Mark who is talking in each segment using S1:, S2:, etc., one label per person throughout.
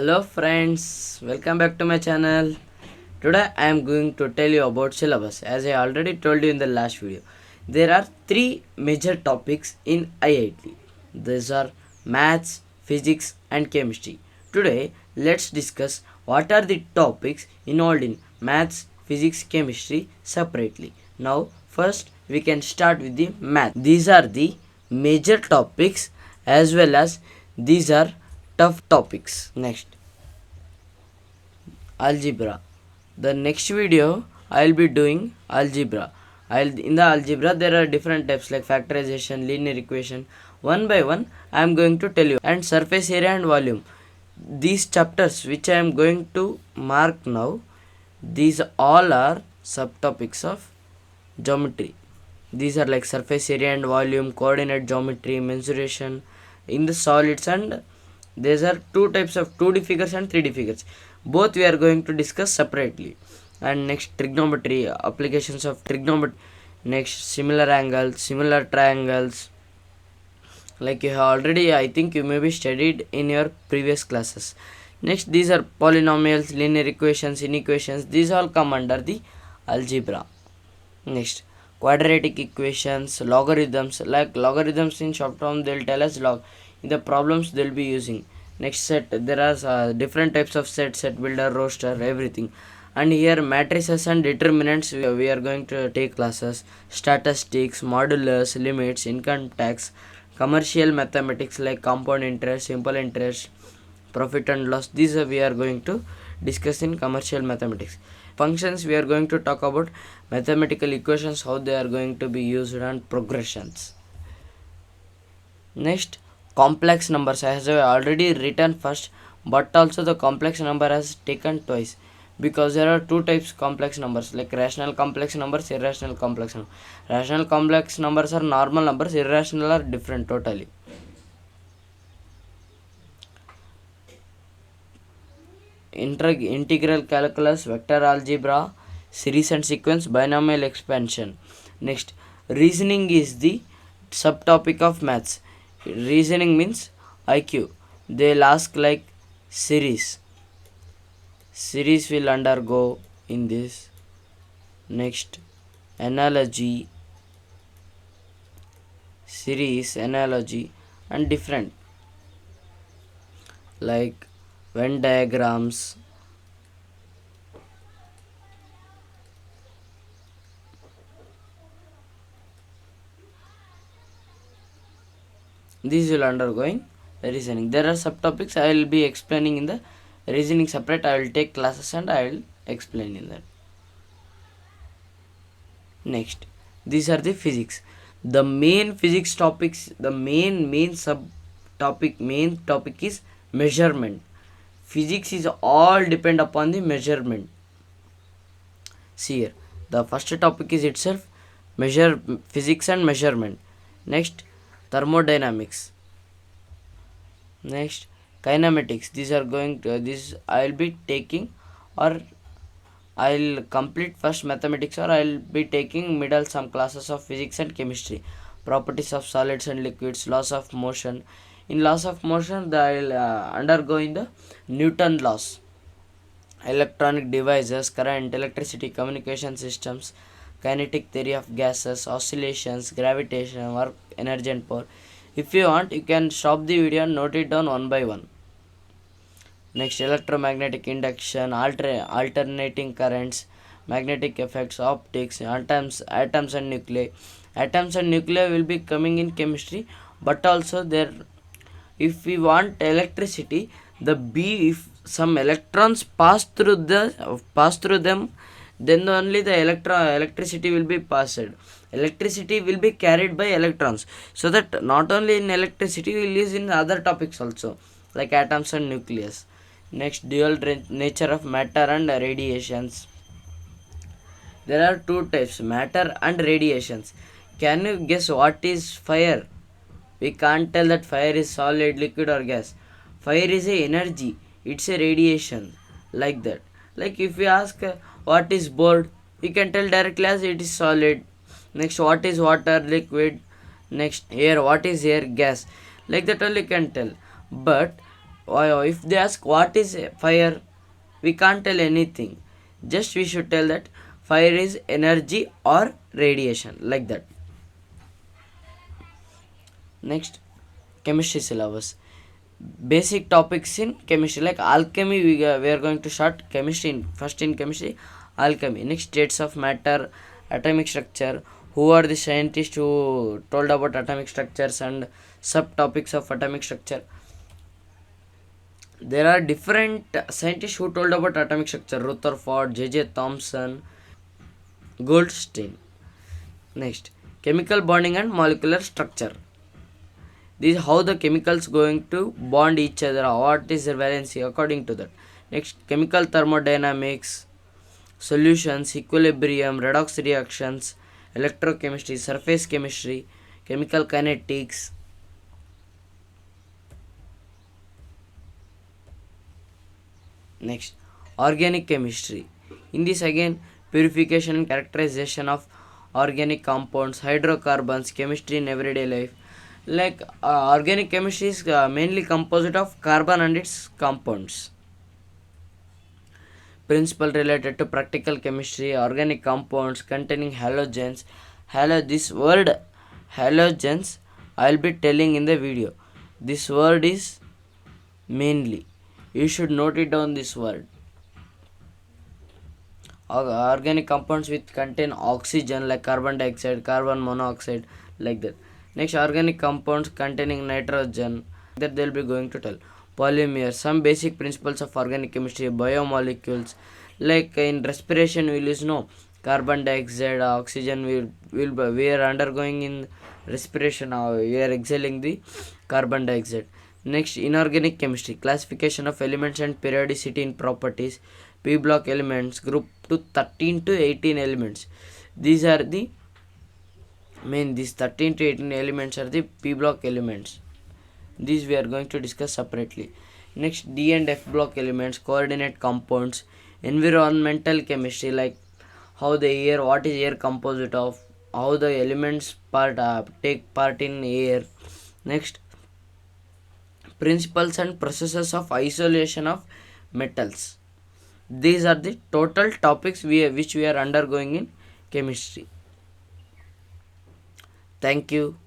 S1: Hello friends, welcome back to my channel. Today I am going to tell you about syllabus. As I already told you in the last video, there are three major topics in IIT. These are maths, physics and chemistry. Today let's discuss what are the topics involved in maths, physics, chemistry separately. Now first we can start with the math. These are the major topics as well as these are tough topics. Next, algebra. The next video I'll be doing algebra. In the algebra there are different types like factorization, linear equation. One by one I am going to tell you. And surface area and volume. These chapters which I am going to mark now, these all are subtopics of geometry. These are like surface area and volume, coordinate geometry, mensuration in the solids, and these are two types of 2D figures and 3D figures. Both we are going to discuss separately. And next, trigonometry, applications of trigonometry. Next, similar angles, similar triangles. Like you have already, I think you may be studied in your previous classes. Next, these are polynomials, linear equations, inequations. These all come under the algebra. Next, quadratic equations, logarithms. Like logarithms in short form, they will tell us log. In the problems they will be using. Next, set. There are different types of set builder, roster, everything. And here matrices and determinants we are going to take classes. Statistics, modulus, limits, income tax, commercial mathematics like compound interest, simple interest, profit and loss. These we are going to discuss in commercial mathematics. Functions, we are going to talk about mathematical equations, how they are going to be used, and progressions. Next, complex numbers. As I have already written first, but also the complex number has taken twice, because there are two types complex numbers like rational complex numbers, irrational complex numbers. Rational complex numbers are normal numbers, irrational are different totally. Integral calculus, vector algebra, series and sequence, binomial expansion. Next, reasoning is the subtopic of maths. Reasoning means IQ. They'll ask like series will undergo in this. Next, analogy, series, analogy, and different like Venn diagrams. These will undergoing reasoning. There are subtopics I will be explaining in the reasoning separate. I will take classes and I will explain in that. Next, these are the physics. The main physics topics, the main topic is measurement. Physics is all depend upon the measurement. See here, the first topic is itself physics and measurement. Next, thermodynamics. Next, kinematics. These are going to I'll be taking, or I'll complete first mathematics, or I'll be taking middle some classes of physics and chemistry. Properties of solids and liquids, laws of motion. In laws of motion, I'll undergo in the Newton laws. Electronic devices, current, electricity, communication systems, kinetic theory of gases, oscillations, gravitation, work, energy and power. If you want, you can stop the video and note it down one by one. Next, electromagnetic induction, alternating currents, magnetic effects, optics, atoms and nuclei. Atoms and nuclei will be coming in chemistry, but also there, if we want electricity, if some electrons pass through them, then only the electricity will be passed. Electricity will be carried by electrons, so that not only in electricity, we will use in other topics also like atoms and nucleus. Next, dual nature of matter and radiations. There are two types, matter and radiations. Can you guess what is fire? We can't tell that fire is solid, liquid or gas. Fire is a energy, it's a radiation, like that. Like if we ask what is board, we can tell directly as it is solid. Next, what is water? Liquid. Next, air. What is air? Gas. Like that only can tell. But If they ask what is fire, we can't tell anything. Just we should tell that fire is energy or radiation, like that. Next, chemistry syllabus. Basic topics in chemistry, like alchemy. We are going to start chemistry first in chemistry, alchemy. Next, states of matter, atomic structure. Who are the scientists who told about atomic structures and subtopics of atomic structure? There are different scientists who told about atomic structure: Rutherford, J.J. Thomson, Goldstein. Next, chemical bonding and molecular structure. This is how the chemicals going to bond each other. What is their valency according to that. Next, chemical thermodynamics, solutions, equilibrium, redox reactions, electrochemistry, surface chemistry, chemical kinetics. Next, organic chemistry. In this again, purification and characterization of organic compounds, hydrocarbons, chemistry in everyday life. Like organic chemistry is mainly composite of carbon and its compounds. Principle related to practical chemistry, organic compounds containing halogens. This word halogens I will be telling in the video. This word is mainly. You should note it down, this word. Organic compounds which contain oxygen, like carbon dioxide, carbon monoxide, like that. Next, organic compounds containing nitrogen, that they'll be going to tell. Polymers, some basic principles of organic chemistry, biomolecules, like in respiration we will use no carbon dioxide, oxygen we are undergoing in respiration, we are exhaling the carbon dioxide. Next, inorganic chemistry, classification of elements and periodicity in properties. P block elements group to 13 to 18 elements. These are the these 13 to 18 elements are the P block elements. These we are going to discuss separately. Next, D and F block elements, coordinate compounds, environmental chemistry, like how the air, what is air composite of, how the elements take part in air. Next, principles and processes of isolation of metals. These are the total topics which we are undergoing in chemistry. Thank you.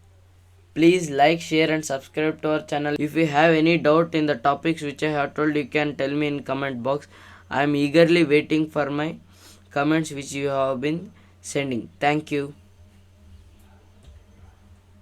S1: Please like, share and subscribe to our channel. If you have any doubt in the topics which I have told, you can tell me in comment box. I am eagerly waiting for my comments which you have been sending. Thank you.